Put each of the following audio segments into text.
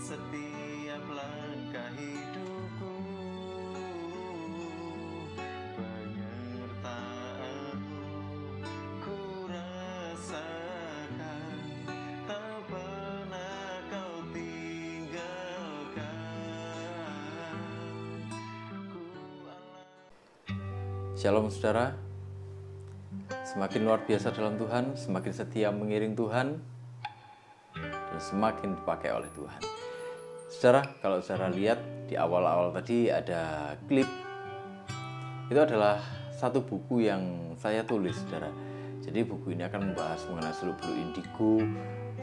setiap langkah hidupku, penyertaanmu ku rasakan, tak pernah kau tinggalkan ku. Shalom saudara, semakin luar biasa dalam Tuhan, semakin setia mengiring Tuhan, dan semakin dipakai oleh Tuhan. Saudara, kalau saudara lihat di awal-awal tadi ada klip, itu adalah satu buku yang saya tulis saudara. Jadi buku ini akan membahas mengenai seluk-beluk indigo,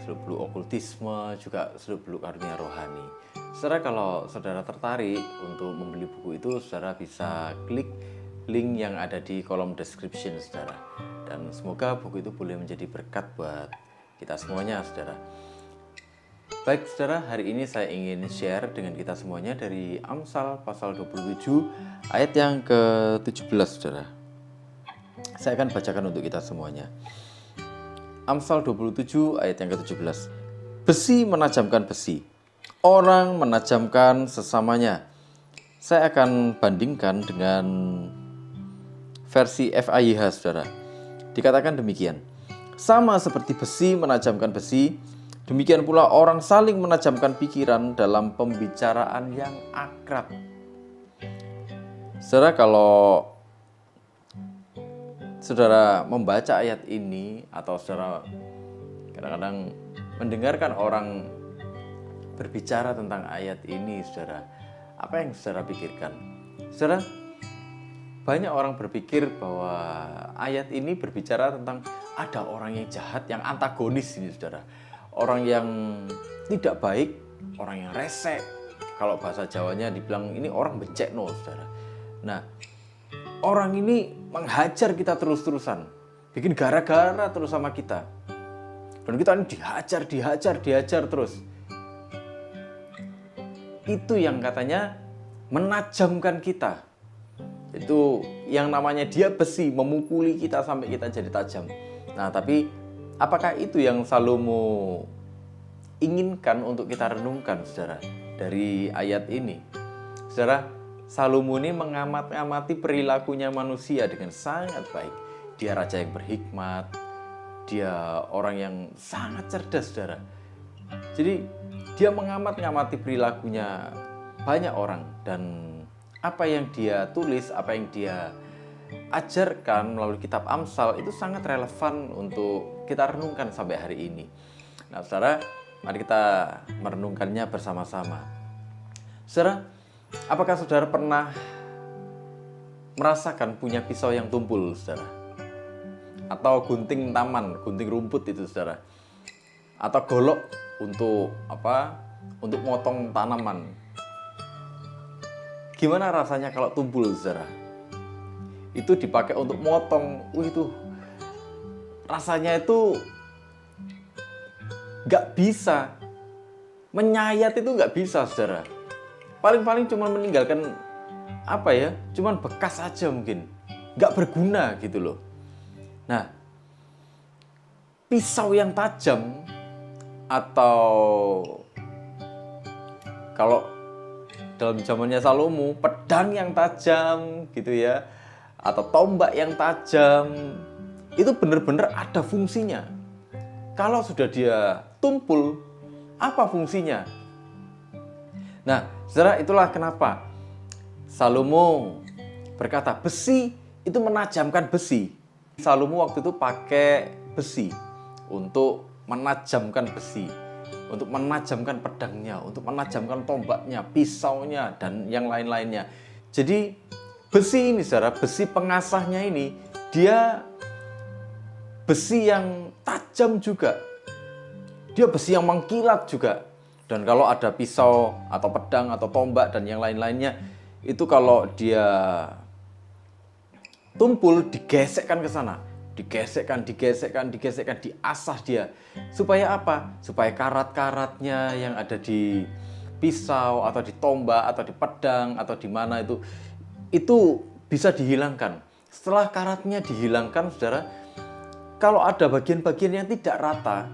seluk-beluk okultisme, juga seluk-beluk karunia rohani. Saudara, kalau saudara tertarik untuk membeli buku itu, saudara bisa klik link yang ada di kolom description saudara. Dan semoga buku itu boleh menjadi berkat buat kita semuanya saudara. Baik saudara, hari ini saya ingin share dengan kita semuanya dari Amsal pasal 27 ayat yang ke-17 saudara. Saya akan bacakan untuk kita semuanya. Amsal 27 ayat yang ke-17. Besi menajamkan besi, orang menajamkan sesamanya. Saya akan bandingkan dengan versi FIH saudara. Dikatakan demikian. Sama seperti besi menajamkan besi, demikian pula orang saling menajamkan pikiran dalam pembicaraan yang akrab. Saudara, kalau saudara membaca ayat ini atau saudara kadang-kadang mendengarkan orang berbicara tentang ayat ini, saudara, apa yang saudara pikirkan? Saudara, banyak orang berpikir bahwa ayat ini berbicara tentang ada orang yang jahat, yang antagonis ini saudara. Orang yang tidak baik, orang yang rese. Kalau bahasa Jawanya dibilang ini orang becekno saudara. Nah, orang ini menghajar kita terus-terusan, bikin gara-gara terus sama kita. Dan kita ini dihajar terus. Itu yang katanya menajamkan kita. Itu yang namanya dia besi, memukuli kita sampai kita jadi tajam. Nah, tapi apakah itu yang Salomo inginkan untuk kita renungkan, saudara, dari ayat ini? Saudara, Salomo ini mengamati perilakunya manusia dengan sangat baik. Dia raja yang berhikmat, dia orang yang sangat cerdas, saudara. Jadi, dia mengamati perilakunya banyak orang, dan apa yang dia tulis, apa yang dia ajarkan melalui kitab Amsal itu sangat relevan untuk kita renungkan sampai hari ini. Nah, saudara, mari kita merenungkannya bersama-sama. Saudara, apakah saudara pernah merasakan punya pisau yang tumpul, saudara? Atau gunting taman, gunting rumput itu, saudara? Atau golok untuk apa? Untuk motong tanaman. Gimana rasanya kalau tumpul, saudara? Itu dipakai untuk motong. Itu rasanya itu nggak bisa. Menyayat itu nggak bisa, saudara. Paling-paling cuma meninggalkan apa ya? Cuman bekas aja mungkin. Nggak berguna gitu loh. Nah, pisau yang tajam atau kalau dalam zamannya Salomo, pedang yang tajam gitu ya, atau tombak yang tajam, itu benar-benar ada fungsinya. Kalau sudah dia tumpul, apa fungsinya? Nah, saudara, itulah kenapa Salomo berkata besi itu menajamkan besi. Salomo waktu itu pakai besi untuk menajamkan besi, untuk menajamkan pedangnya, untuk menajamkan tombaknya, pisaunya, dan yang lain-lainnya. Jadi besi ini, saudara, besi pengasahnya ini, dia besi yang tajam juga. Dia besi yang mengkilat juga. Dan kalau ada pisau atau pedang atau tombak dan yang lain-lainnya, itu kalau dia tumpul, digesekkan ke sana. Digesekkan, diasah dia. Supaya apa? Supaya karat-karatnya yang ada di pisau atau di tombak atau di pedang atau di mana itu bisa dihilangkan. Setelah karatnya dihilangkan, saudara, kalau ada bagian-bagian yang tidak rata,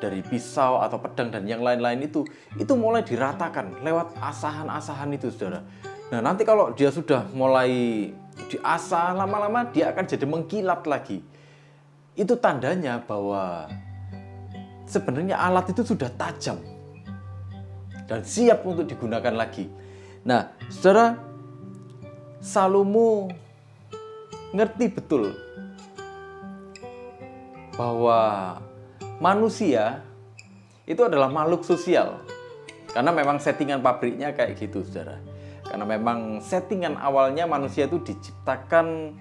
dari pisau atau pedang dan yang lain-lain itu mulai diratakan lewat asahan-asahan itu, saudara. Nah, nanti kalau dia sudah mulai diasah, lama-lama dia akan jadi mengkilat lagi. Itu tandanya bahwa sebenarnya alat itu sudah tajam dan siap untuk digunakan lagi. Nah, saudara, Salomo ngerti betul bahwa manusia itu adalah makhluk sosial. Karena memang settingan pabriknya kayak gitu, saudara. Karena memang settingan awalnya manusia itu diciptakan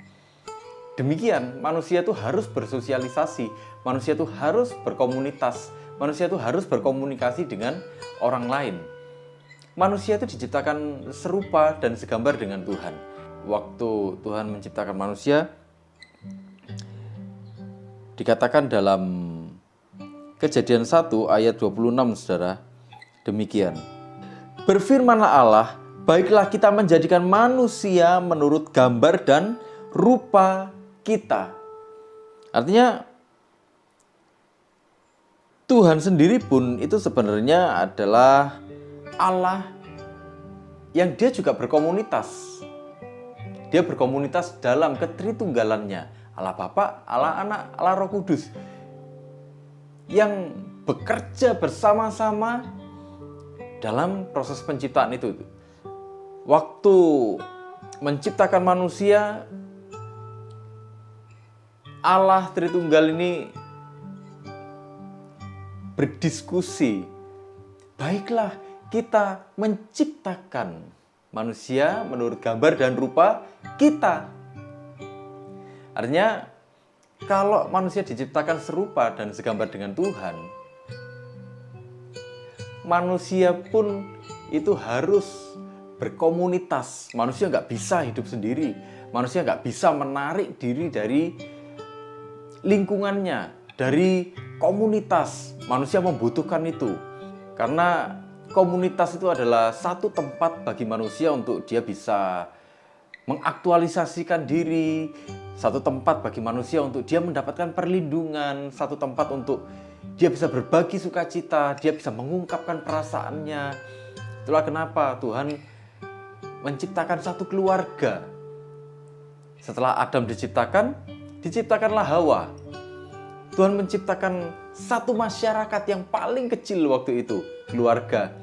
demikian. Manusia itu harus bersosialisasi, manusia itu harus berkomunitas, manusia itu harus berkomunikasi dengan orang lain. Manusia itu diciptakan serupa dan segambar dengan Tuhan. Waktu Tuhan menciptakan manusia, dikatakan dalam Kejadian 1 ayat 26, saudara, demikian. Berfirmanlah Allah, baiklah kita menjadikan manusia menurut gambar dan rupa kita. Artinya Tuhan sendiri pun itu sebenarnya adalah Allah yang dia juga berkomunitas. Dia berkomunitas dalam ketritunggalannya. Allah Bapa, Allah Anak, Allah Roh Kudus. Yang bekerja bersama-sama dalam proses penciptaan itu. Waktu menciptakan manusia, Allah Tritunggal ini berdiskusi. Baiklah kita menciptakan manusia menurut gambar dan rupa kita. Artinya, kalau manusia diciptakan serupa dan segambar dengan Tuhan, manusia pun itu harus berkomunitas. Manusia nggak bisa hidup sendiri. Manusia nggak bisa menarik diri dari lingkungannya, dari komunitas. Manusia membutuhkan itu. Karena komunitas itu adalah satu tempat bagi manusia untuk dia bisa mengaktualisasikan diri, satu tempat bagi manusia untuk dia mendapatkan perlindungan, satu tempat untuk dia bisa berbagi sukacita, dia bisa mengungkapkan perasaannya. Itulah kenapa Tuhan menciptakan satu keluarga. Setelah Adam diciptakan, diciptakanlah Hawa. Tuhan menciptakan satu masyarakat yang paling kecil waktu itu, keluarga.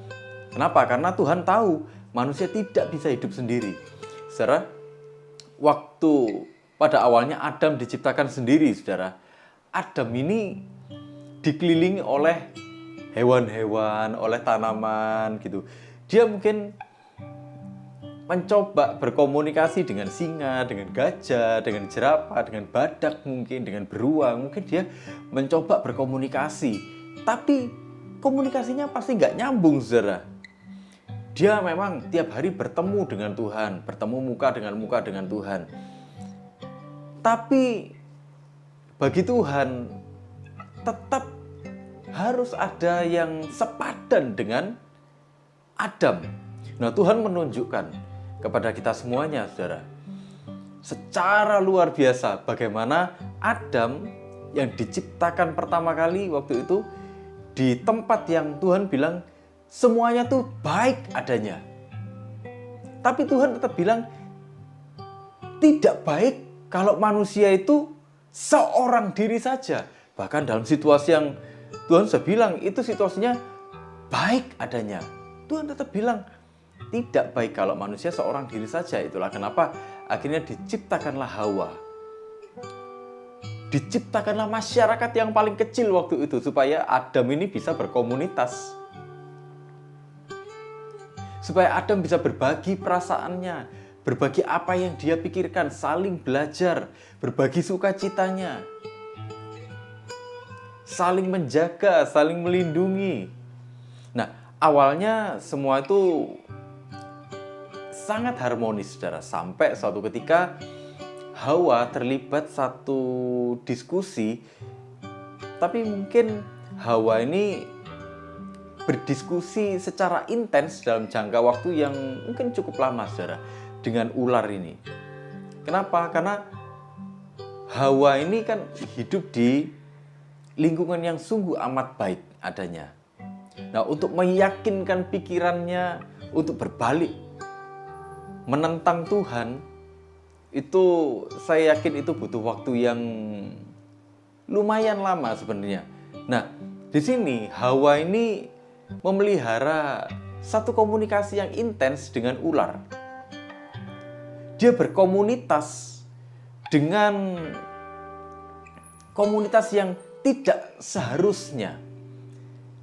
Kenapa? Karena Tuhan tahu manusia tidak bisa hidup sendiri. Saudara, waktu pada awalnya Adam diciptakan sendiri, saudara. Adam ini dikelilingi oleh hewan-hewan, oleh tanaman gitu. Dia mungkin mencoba berkomunikasi dengan singa, dengan gajah, dengan jerapah, dengan badak mungkin, dengan beruang. Mungkin dia mencoba berkomunikasi. Tapi komunikasinya pasti nggak nyambung, saudara. Dia memang tiap hari bertemu dengan Tuhan, bertemu muka dengan Tuhan. Tapi bagi Tuhan tetap harus ada yang sepadan dengan Adam. Nah, Tuhan menunjukkan kepada kita semuanya, saudara, secara luar biasa bagaimana Adam yang diciptakan pertama kali waktu itu di tempat yang Tuhan bilang semuanya tuh baik adanya. Tapi Tuhan tetap bilang tidak baik kalau manusia itu seorang diri saja. Bahkan dalam situasi yang Tuhan sudah bilang itu situasinya baik adanya, Tuhan tetap bilang tidak baik kalau manusia seorang diri saja. Itulah kenapa akhirnya diciptakanlah Hawa. Diciptakanlah masyarakat yang paling kecil waktu itu supaya Adam ini bisa berkomunitas. Supaya Adam bisa berbagi perasaannya, berbagi apa yang dia pikirkan, saling belajar, berbagi sukacitanya, saling menjaga, saling melindungi. Nah, awalnya semua itu sangat harmonis, saudara. Sampai suatu ketika Hawa terlibat satu diskusi, tapi mungkin Hawa ini berdiskusi secara intens dalam jangka waktu yang mungkin cukup lama, saudara, dengan ular ini. Kenapa? Karena Hawa ini kan hidup di lingkungan yang sungguh amat baik. adanya. Nah, untuk meyakinkan pikirannya untuk berbalik menentang Tuhan, itu saya yakin itu butuh waktu yang lumayan lama sebenarnya. Nah, di sini Hawa ini memelihara satu komunikasi yang intens dengan ular. Dia berkomunitas dengan komunitas yang tidak seharusnya,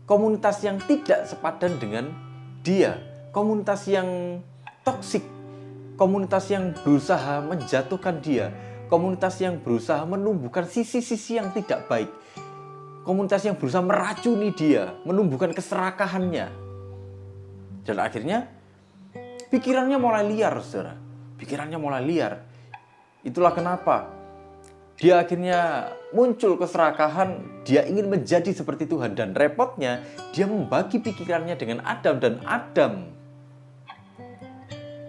komunitas yang tidak sepadan dengan dia, komunitas yang toksik, komunitas yang berusaha menjatuhkan dia, komunitas yang berusaha menumbuhkan sisi-sisi yang tidak baik, komunitas yang berusaha meracuni dia, menumbuhkan keserakahannya. Dan akhirnya pikirannya mulai liar, saudara. Pikirannya mulai liar. Itulah kenapa dia akhirnya muncul keserakahan. Dia ingin menjadi seperti Tuhan. Dan repotnya dia membagi pikirannya dengan Adam. Dan Adam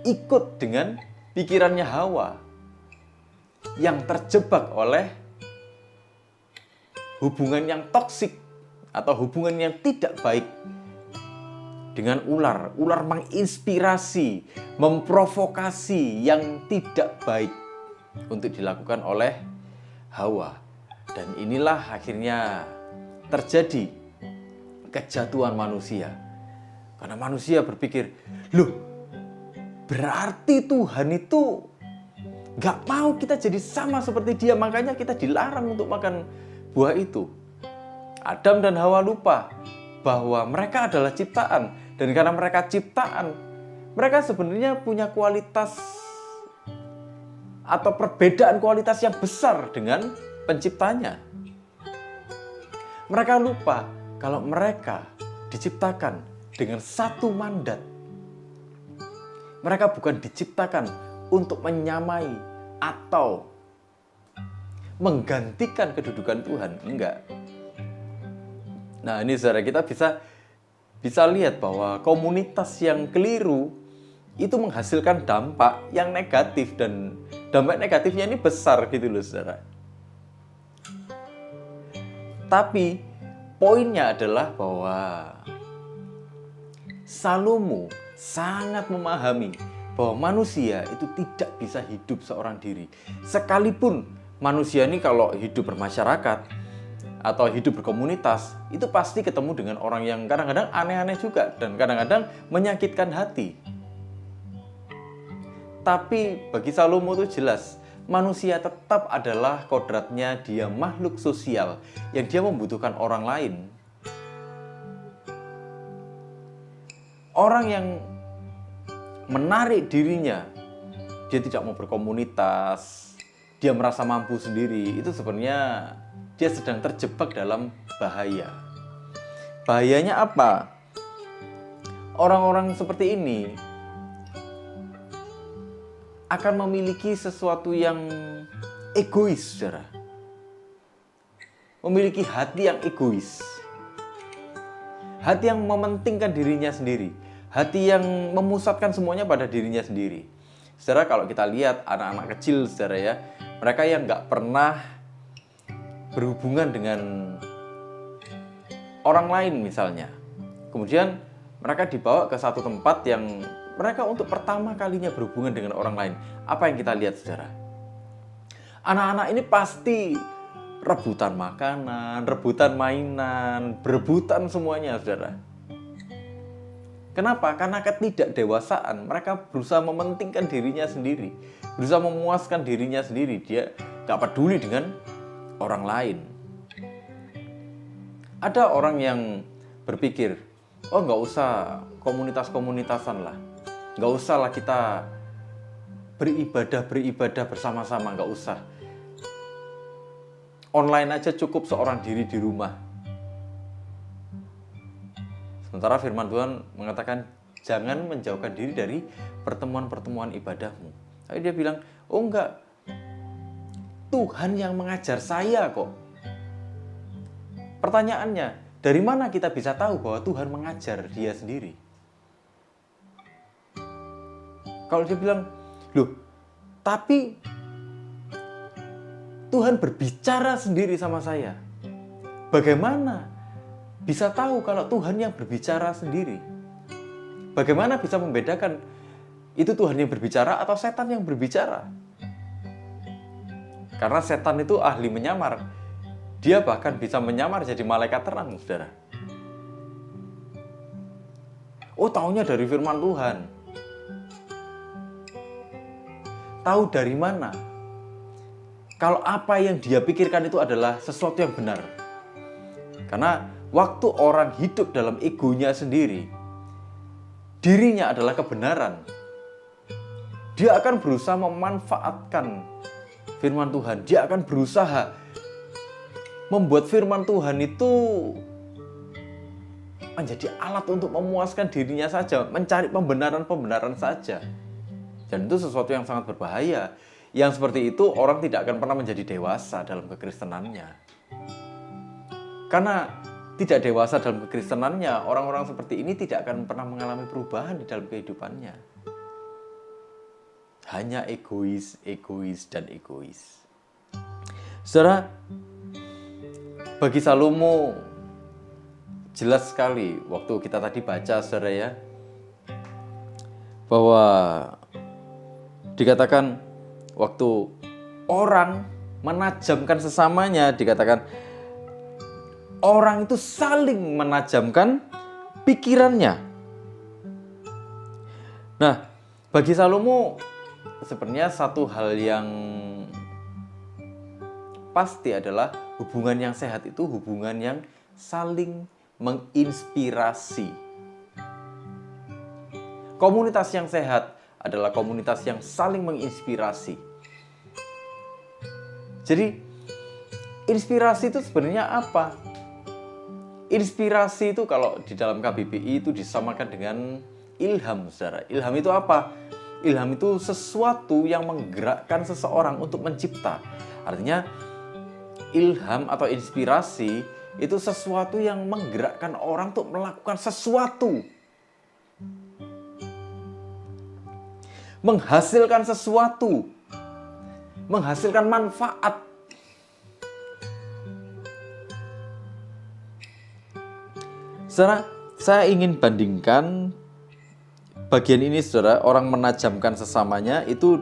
ikut dengan pikirannya Hawa yang terjebak oleh hubungan yang toksik atau hubungan yang tidak baik dengan ular. Ular menginspirasi, memprovokasi yang tidak baik untuk dilakukan oleh Hawa. Dan inilah akhirnya terjadi kejatuhan manusia. Karena manusia berpikir, loh, berarti Tuhan itu gak mau kita jadi sama seperti dia. Makanya kita dilarang untuk makan buah itu. Adam dan Hawa lupa bahwa mereka adalah ciptaan. Dan karena mereka ciptaan, mereka sebenarnya punya kualitas atau perbedaan kualitas yang besar dengan penciptanya. Mereka lupa kalau mereka diciptakan dengan satu mandat. Mereka bukan diciptakan untuk menyamai atau menggantikan kedudukan Tuhan. Enggak. Nah, ini saudara, kita bisa lihat bahwa komunitas yang keliru itu menghasilkan dampak yang negatif, dan dampak negatifnya ini besar gitu loh, saudara. Tapi poinnya adalah bahwa Salomo sangat memahami bahwa manusia itu tidak bisa hidup seorang diri. Sekalipun manusia ini kalau hidup bermasyarakat atau hidup berkomunitas, itu pasti ketemu dengan orang yang kadang-kadang aneh-aneh juga dan kadang-kadang menyakitkan hati. Tapi bagi Salomo itu jelas, manusia tetap adalah kodratnya dia makhluk sosial yang dia membutuhkan orang lain. Orang yang menarik dirinya, dia tidak mau berkomunitas, dia merasa mampu sendiri, itu sebenarnya dia sedang terjebak dalam bahaya. Bahayanya apa? Orang-orang seperti ini akan memiliki sesuatu yang egois, saudara. Memiliki hati yang egois. Hati yang mementingkan dirinya sendiri. Hati yang memusatkan semuanya pada dirinya sendiri. Saudara, kalau kita lihat anak-anak kecil, saudara ya, mereka yang nggak pernah berhubungan dengan orang lain misalnya. Kemudian mereka dibawa ke satu tempat yang mereka untuk pertama kalinya berhubungan dengan orang lain. Apa yang kita lihat, saudara? Anak-anak ini pasti rebutan makanan, rebutan mainan, berebutan semuanya, saudara. Kenapa? Karena ketidakdewasaan. Mereka berusaha mementingkan dirinya sendiri, berusaha memuaskan dirinya sendiri. Dia gak peduli dengan orang lain. Ada orang yang berpikir, oh gak usah komunitas-komunitasan lah, gak usah lah kita beribadah bersama-sama, gak usah. Online aja cukup seorang diri di rumah. Sementara firman Tuhan mengatakan, jangan menjauhkan diri dari pertemuan-pertemuan ibadahmu. Tapi dia bilang, oh enggak, Tuhan yang mengajar saya kok. Pertanyaannya, dari mana kita bisa tahu bahwa Tuhan mengajar dia sendiri? Kalau dia bilang, loh, tapi Tuhan berbicara sendiri sama saya. Bagaimana bisa tahu kalau Tuhan yang berbicara sendiri. Bagaimana bisa membedakan itu Tuhan yang berbicara atau setan yang berbicara? Karena setan itu ahli menyamar. Dia bahkan bisa menyamar jadi malaikat terang, saudara. Oh, taunya dari firman Tuhan. Tahu dari mana? Kalau apa yang dia pikirkan itu adalah sesuatu yang benar. Karena waktu orang hidup dalam egonya sendiri, dirinya adalah kebenaran. Dia akan berusaha memanfaatkan firman Tuhan. Dia akan berusaha membuat firman Tuhan itu menjadi alat untuk memuaskan dirinya saja, mencari pembenaran-pembenaran saja. Dan itu sesuatu yang sangat berbahaya. Yang seperti itu orang tidak akan pernah menjadi dewasa dalam kekristenannya. Karena tidak dewasa dalam kekristenannya, orang-orang seperti ini tidak akan pernah mengalami perubahan di dalam kehidupannya. Hanya egois, egois, dan egois. Saudara, bagi Salomo jelas sekali waktu kita tadi baca, saudara ya, bahwa dikatakan waktu orang menajamkan sesamanya, dikatakan orang itu saling menajamkan pikirannya. Nah, bagi Salomo sebenarnya satu hal yang pasti adalah hubungan yang sehat itu hubungan yang saling menginspirasi. Komunitas yang sehat adalah komunitas yang saling menginspirasi. Jadi, inspirasi itu sebenarnya apa? Inspirasi itu kalau di dalam KBBI itu disamakan dengan ilham, saudara. Ilham itu apa? Ilham itu sesuatu yang menggerakkan seseorang untuk mencipta. Artinya, ilham atau inspirasi itu sesuatu yang menggerakkan orang untuk melakukan sesuatu. Menghasilkan sesuatu. Menghasilkan manfaat. Saudara, saya ingin bandingkan bagian ini, saudara, orang menajamkan sesamanya itu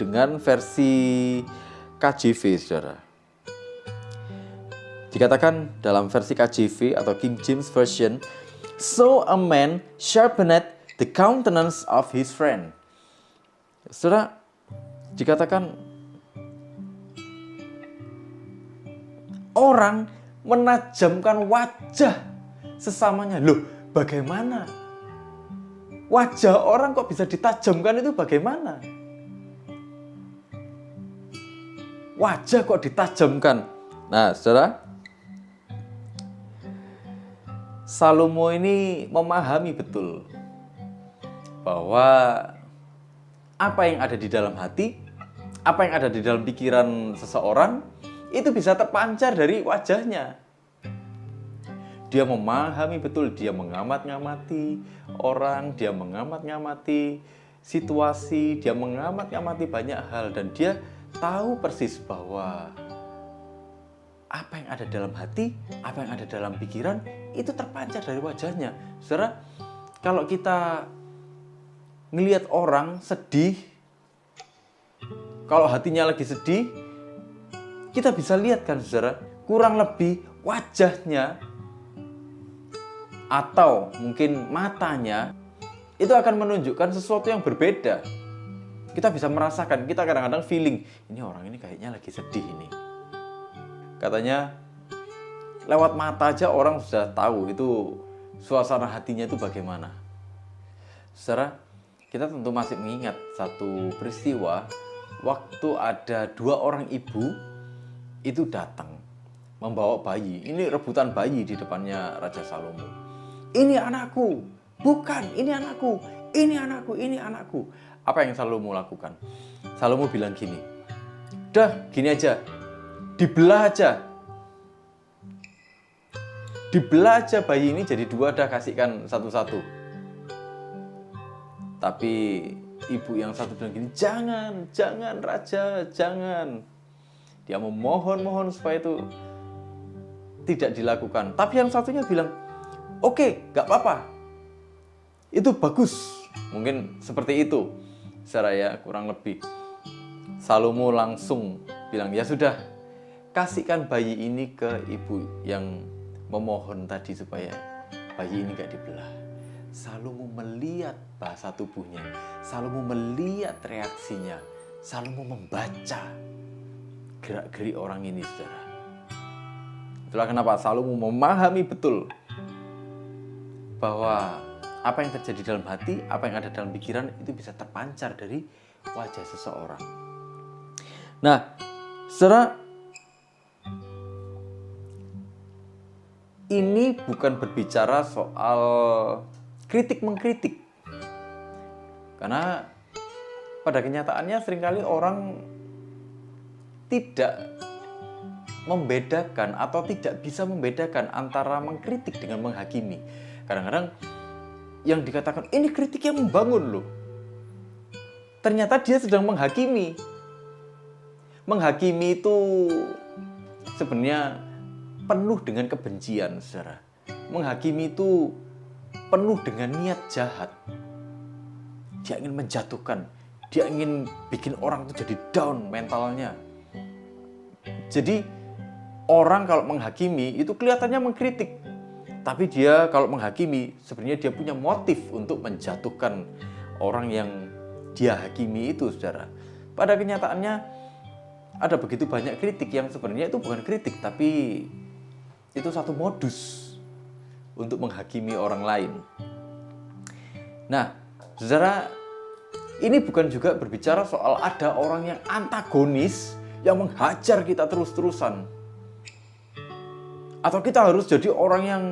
dengan versi KJV, saudara. Dikatakan dalam versi KJV atau King James Version, "So a man sharpeneth the countenance of his friend." Saudara, dikatakan orang menajamkan wajah sesamanya. Loh, bagaimana? Wajah orang kok bisa ditajamkan itu bagaimana? Wajah kok ditajamkan? Nah, saudara, Salomo ini memahami betul bahwa apa yang ada di dalam hati, apa yang ada di dalam pikiran seseorang, itu bisa terpancar dari wajahnya. Dia memahami betul, dia mengamat-ngamati orang, dia mengamat-ngamati situasi, dia mengamat-ngamati banyak hal, dan dia tahu persis bahwa apa yang ada dalam hati, apa yang ada dalam pikiran, itu terpancar dari wajahnya. Saudara, kalau kita ngelihat orang sedih, kalau hatinya lagi sedih, kita bisa lihat kan, saudara, kurang lebih wajahnya atau mungkin matanya itu akan menunjukkan sesuatu yang berbeda. Kita bisa merasakan, kita kadang-kadang feeling, ini orang ini kayaknya lagi sedih ini. Katanya lewat mata aja orang sudah tahu itu suasana hatinya itu bagaimana. Saudara, kita tentu masih mengingat satu peristiwa waktu ada dua orang ibu itu datang membawa bayi. Ini rebutan bayi di depannya Raja Salomo. Ini anakku, bukan, ini anakku, ini anakku, ini anakku. Apa yang Salomo lakukan? Salomo bilang gini, "Dah, gini aja, dibelah aja. Dibelah aja bayi ini jadi dua, dah kasihkan satu-satu." Tapi ibu yang satu bilang gini, jangan Raja, jangan. Dia memohon-mohon supaya itu tidak dilakukan. Tapi yang satunya bilang, oke, gak apa-apa. Itu bagus. Mungkin seperti itu. Saya kurang lebih. Salomo langsung bilang, ya sudah, kasihkan bayi ini ke ibu yang memohon tadi supaya bayi ini gak dibelah. Salomo melihat bahasa tubuhnya. Salomo melihat reaksinya. Salomo membaca gerak-gerik orang ini, saudara. Itulah kenapa Salomo memahami betul bahwa apa yang terjadi dalam hati, apa yang ada dalam pikiran itu bisa terpancar dari wajah seseorang. Nah, saudara, ini bukan berbicara soal kritik-mengkritik. Karena pada kenyataannya seringkali orang tidak membedakan atau tidak bisa membedakan antara mengkritik dengan menghakimi. Kadang-kadang yang dikatakan ini kritik yang membangun loh, ternyata dia sedang menghakimi. Menghakimi itu sebenarnya penuh dengan kebencian, saudara. Menghakimi itu penuh dengan niat jahat. Dia ingin menjatuhkan, dia ingin bikin orang itu jadi down mentalnya. Jadi orang kalau menghakimi itu kelihatannya mengkritik, tapi dia kalau menghakimi sebenarnya dia punya motif untuk menjatuhkan orang yang dia hakimi itu, saudara. Pada kenyataannya ada begitu banyak kritik yang sebenarnya itu bukan kritik, tapi itu satu modus untuk menghakimi orang lain. Nah, saudara, ini bukan juga berbicara soal ada orang yang antagonis yang menghajar kita terus-terusan. Atau kita harus jadi orang yang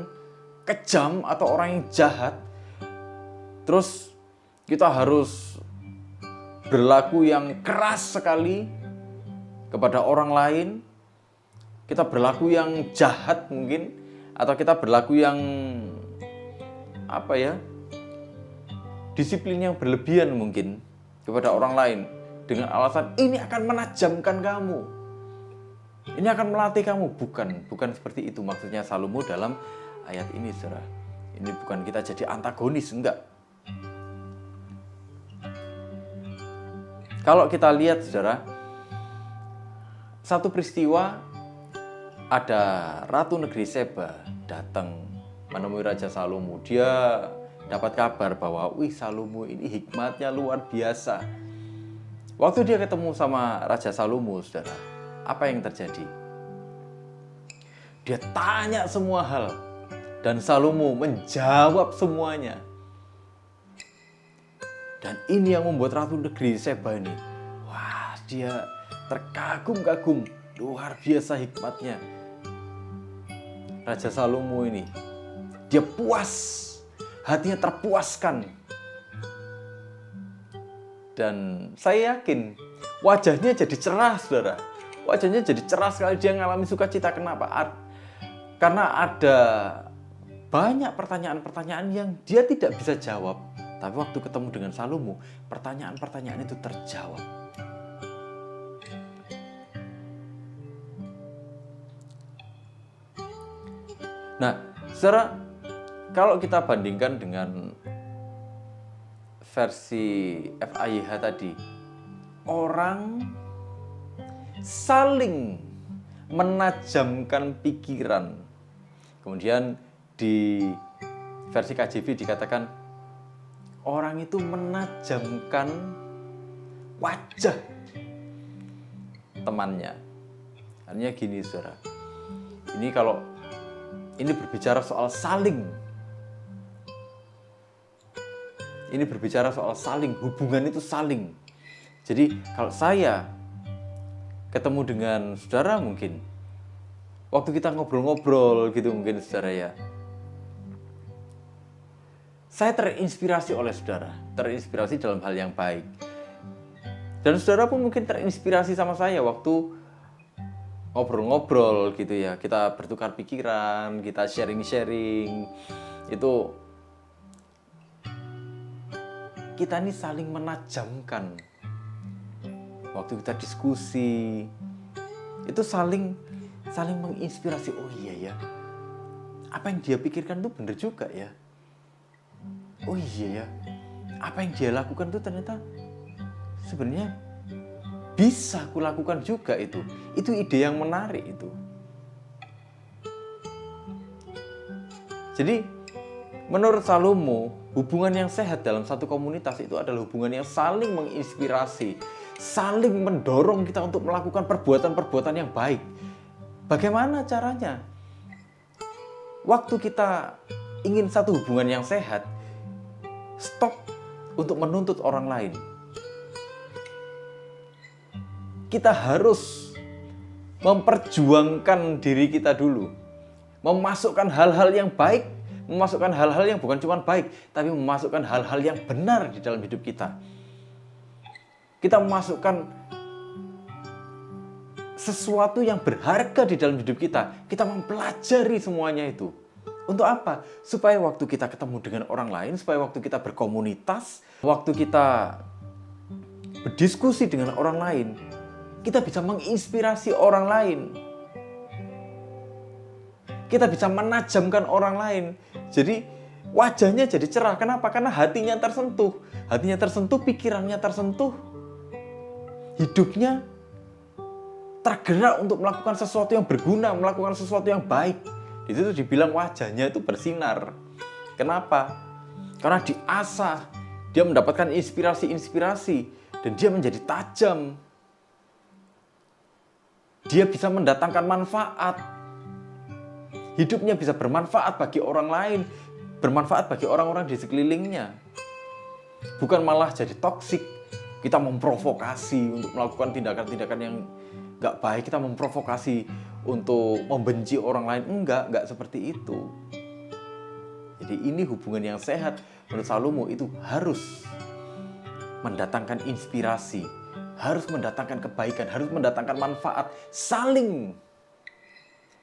kejam atau orang yang jahat. Terus kita harus berlaku yang keras sekali kepada orang lain. Kita berlaku yang jahat mungkin, atau kita berlaku yang disiplin yang berlebihan mungkin kepada orang lain dengan alasan ini akan menajamkan kamu, ini akan melatih kamu. Bukan seperti itu maksudnya Salomo dalam ayat ini, saudara. Ini bukan kita jadi antagonis, enggak. Kalau kita lihat, saudara, satu peristiwa, ada ratu negeri Seba datang menemui Raja Salomo. Dia dapat kabar bahwa, Salomo ini hikmatnya luar biasa. Waktu dia ketemu sama Raja Salomo, saudara, apa yang terjadi? Dia tanya semua hal, dan Salomo menjawab semuanya. Dan ini yang membuat ratu negeri Seba ini, dia terkagum-kagum, luar biasa hikmatnya. Raja Salomo ini, dia puas, hatinya terpuaskan. Dan saya yakin wajahnya jadi cerah, saudara. Wajahnya jadi cerah sekali, dia mengalami sukacita. Kenapa? Karena ada banyak pertanyaan-pertanyaan yang dia tidak bisa jawab. Tapi waktu ketemu dengan Salomo, pertanyaan-pertanyaan itu terjawab. Nah, saudara, kalau kita bandingkan dengan versi FAIH tadi, orang saling menajamkan pikiran. Kemudian di versi KJV dikatakan orang itu menajamkan wajah temannya. Artinya gini, saudara. Ini berbicara soal saling. Ini berbicara soal saling, hubungan itu saling. Jadi kalau saya ketemu dengan saudara mungkin, waktu kita ngobrol-ngobrol gitu mungkin, saudara ya, saya terinspirasi oleh saudara, terinspirasi dalam hal yang baik. Dan saudara pun mungkin terinspirasi sama saya waktu ngobrol-ngobrol gitu ya, kita bertukar pikiran, kita sharing-sharing, itu kita ini saling menajamkan. Waktu kita diskusi, itu saling saling menginspirasi. Oh iya ya, apa yang dia pikirkan tuh bener juga ya. Oh iya ya, apa yang dia lakukan tuh ternyata sebenarnya bisa aku lakukan juga itu. Itu ide yang menarik itu. Jadi menurut Salomo, hubungan yang sehat dalam satu komunitas itu adalah hubungan yang saling menginspirasi, saling mendorong kita untuk melakukan perbuatan-perbuatan yang baik. Bagaimana caranya? Waktu kita ingin satu hubungan yang sehat, stop untuk menuntut orang lain. Kita harus memperjuangkan diri kita dulu. Memasukkan hal-hal yang baik, memasukkan hal-hal yang bukan cuma baik, tapi memasukkan hal-hal yang benar di dalam hidup kita. Kita memasukkan sesuatu yang berharga di dalam hidup kita. Kita mempelajari semuanya itu. Untuk apa? Supaya waktu kita ketemu dengan orang lain, supaya waktu kita berkomunitas, waktu kita berdiskusi dengan orang lain, kita bisa menginspirasi orang lain. Kita bisa menajamkan orang lain. Jadi wajahnya jadi cerah. Kenapa? Karena hatinya tersentuh. Hatinya tersentuh, pikirannya tersentuh. Hidupnya tergerak untuk melakukan sesuatu yang berguna, melakukan sesuatu yang baik. Di situ dibilang wajahnya itu bersinar. Kenapa? Karena diasah. Dia mendapatkan inspirasi-inspirasi. Dan dia menjadi tajam. Dia bisa mendatangkan manfaat. Hidupnya bisa bermanfaat bagi orang lain, bermanfaat bagi orang-orang di sekelilingnya. Bukan malah jadi toksik. Kita memprovokasi untuk melakukan tindakan-tindakan yang gak baik. Kita memprovokasi untuk membenci orang lain. Enggak seperti itu. Jadi ini hubungan yang sehat. Menurut Salomo itu harus mendatangkan inspirasi, harus mendatangkan kebaikan, harus mendatangkan manfaat, saling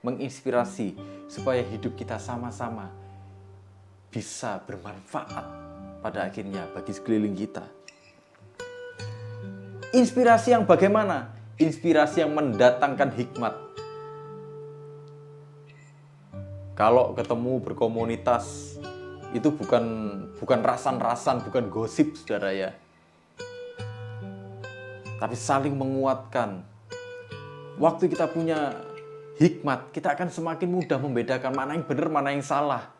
menginspirasi supaya hidup kita sama-sama bisa bermanfaat pada akhirnya bagi sekeliling kita. Inspirasi yang bagaimana? Inspirasi yang mendatangkan hikmat. Kalau ketemu berkomunitas itu bukan rasan-rasan, bukan gosip, saudara ya. Tapi saling menguatkan. Waktu kita punya hikmat, kita akan semakin mudah membedakan mana yang benar, mana yang salah.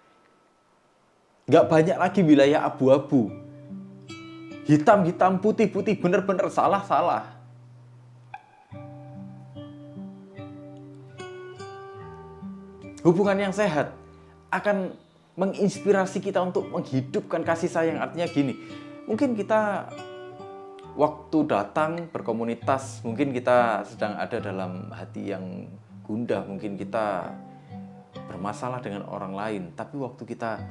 Gak banyak lagi wilayah abu-abu. Hitam-hitam, putih-putih, benar-benar salah-salah. Hubungan yang sehat akan menginspirasi kita untuk menghidupkan kasih sayang. Artinya gini, mungkin kita waktu datang berkomunitas, mungkin kita sedang ada dalam hati yang gundah, mungkin kita bermasalah dengan orang lain. Tapi waktu kita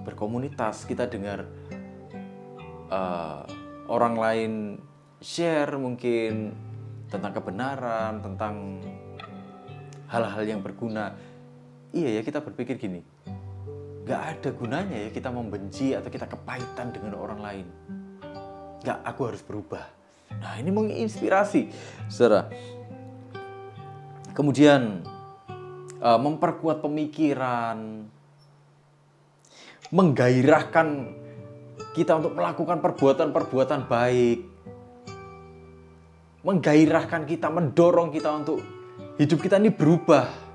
berkomunitas, kita dengar orang lain share mungkin tentang kebenaran, tentang hal-hal yang berguna. Iya ya, kita berpikir gini, gak ada gunanya ya kita membenci atau kita kepahitan dengan orang lain. Gak, aku harus berubah. Nah, ini menginspirasi, saudara. Kemudian memperkuat pemikiran, menggairahkan kita untuk melakukan perbuatan-perbuatan baik, menggairahkan kita, mendorong kita untuk hidup kita ini berubah.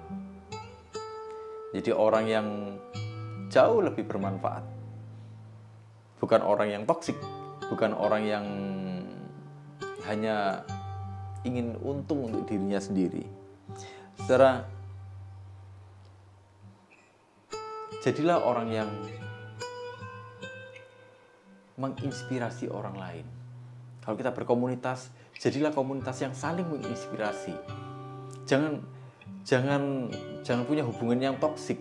Jadi orang yang jauh lebih bermanfaat. Bukan orang yang toksik, bukan orang yang hanya ingin untung untuk dirinya sendiri. Saudara, jadilah orang yang menginspirasi orang lain. Kalau kita berkomunitas, jadilah komunitas yang saling menginspirasi. Jangan punya hubungan yang toksik.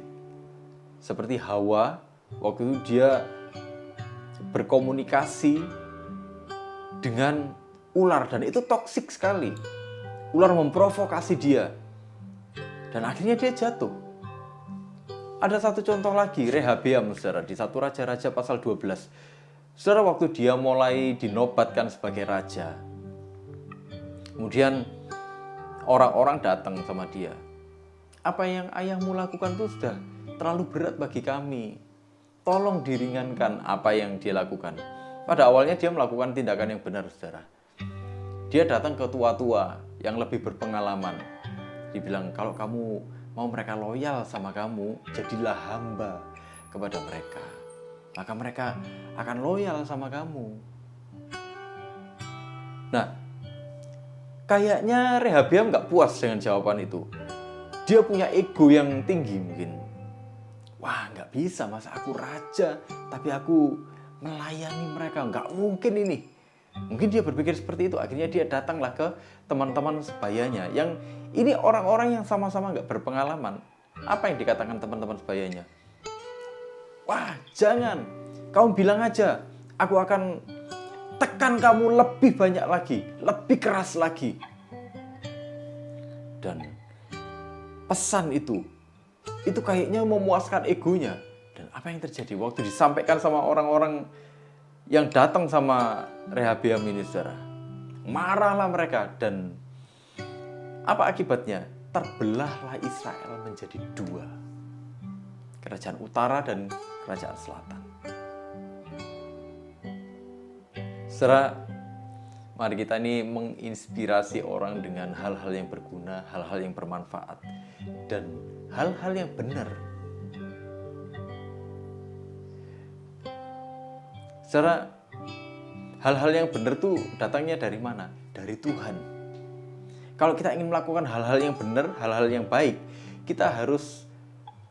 Seperti Hawa, waktu itu dia berkomunikasi dengan ular dan itu toksik sekali. Ular memprovokasi dia. Dan akhirnya dia jatuh. Ada satu contoh lagi, Rehabeam, saudara, di 1 Raja-Raja pasal 12. Saudara, waktu dia mulai dinobatkan sebagai raja, kemudian orang-orang datang sama dia. apa yang ayahmu lakukan itu sudah terlalu berat bagi kami. Tolong diringankan apa yang dia lakukan. Pada awalnya dia melakukan tindakan yang benar, saudara. Dia datang ke tua-tua yang lebih berpengalaman. Dibilang, kalau kamu mau mereka loyal sama kamu, jadilah hamba kepada mereka. Maka mereka akan loyal sama kamu. Nah, kayaknya Rehabeam nggak puas dengan jawaban itu. Dia punya ego yang tinggi mungkin. Wah, nggak bisa, masa aku raja, tapi aku melayani mereka. Nggak mungkin ini. Mungkin dia berpikir seperti itu. Akhirnya dia datanglah ke teman-teman sebayanya. Yang ini orang-orang yang sama-sama nggak berpengalaman. Apa yang dikatakan teman-teman sebayanya? Wah, jangan. Kamu bilang aja, aku akan tekan kamu lebih banyak lagi, lebih keras lagi. Dan pesan itu kayaknya memuaskan egonya. Dan apa yang terjadi waktu disampaikan sama orang-orang yang datang sama Rehabeam ini, saudara? Marahlah mereka, dan apa akibatnya? Terbelahlah Israel menjadi dua. Kerajaan utara dan kerajaan selatan. Saudara, mari kita ini menginspirasi orang dengan hal-hal yang berguna, hal-hal yang bermanfaat, dan hal-hal yang benar. Saudara, hal-hal yang benar tuh datangnya dari mana? Dari Tuhan. Kalau kita ingin melakukan hal-hal yang benar, hal-hal yang baik, kita harus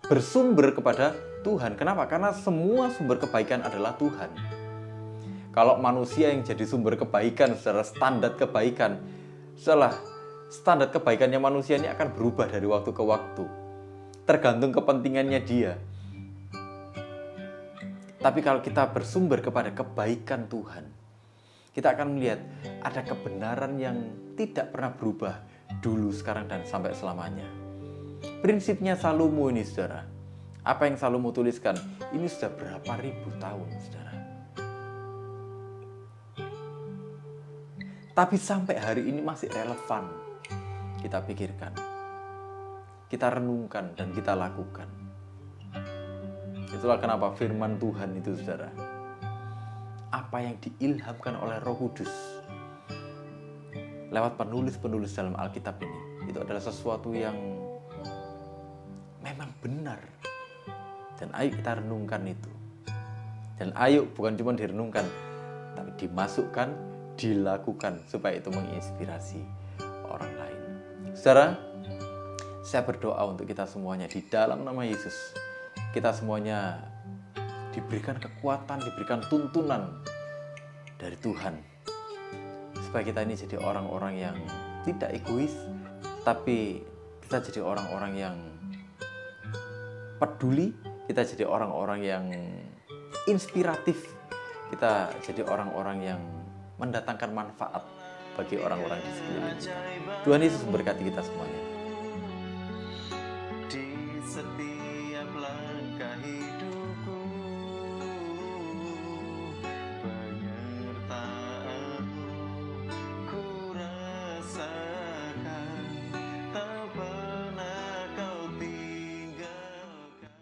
bersumber kepada Tuhan. Kenapa? Karena semua sumber kebaikan adalah Tuhan. Kalau manusia yang jadi sumber kebaikan secara standar kebaikan, setelah standar kebaikannya manusia ini akan berubah dari waktu ke waktu. Tergantung kepentingannya dia. Tapi kalau kita bersumber kepada kebaikan Tuhan, kita akan melihat ada kebenaran yang tidak pernah berubah dulu, sekarang, dan sampai selamanya. Prinsipnya Salomo ini, saudara. Apa yang Salomo tuliskan, ini sudah berapa ribu tahun, saudara. Tapi sampai hari ini masih relevan kita pikirkan, kita renungkan, dan kita lakukan. Itulah kenapa firman Tuhan itu, saudara, apa yang diilhamkan oleh Roh Kudus lewat penulis-penulis dalam Alkitab ini, itu adalah sesuatu yang memang benar. Dan ayo kita renungkan itu. Dan ayo bukan cuma direnungkan, tapi dimasukkan, dilakukan, supaya itu menginspirasi orang lain. Saudara, saya berdoa untuk kita semuanya di dalam nama Yesus. Kita semuanya diberikan kekuatan, diberikan tuntunan dari Tuhan, supaya kita ini jadi orang-orang yang tidak egois, tapi kita jadi orang-orang yang peduli, kita jadi orang-orang yang inspiratif, kita jadi orang-orang yang mendatangkan manfaat bagi orang-orang di sekeliling kita. Tuhan Yesus memberkati kita semuanya.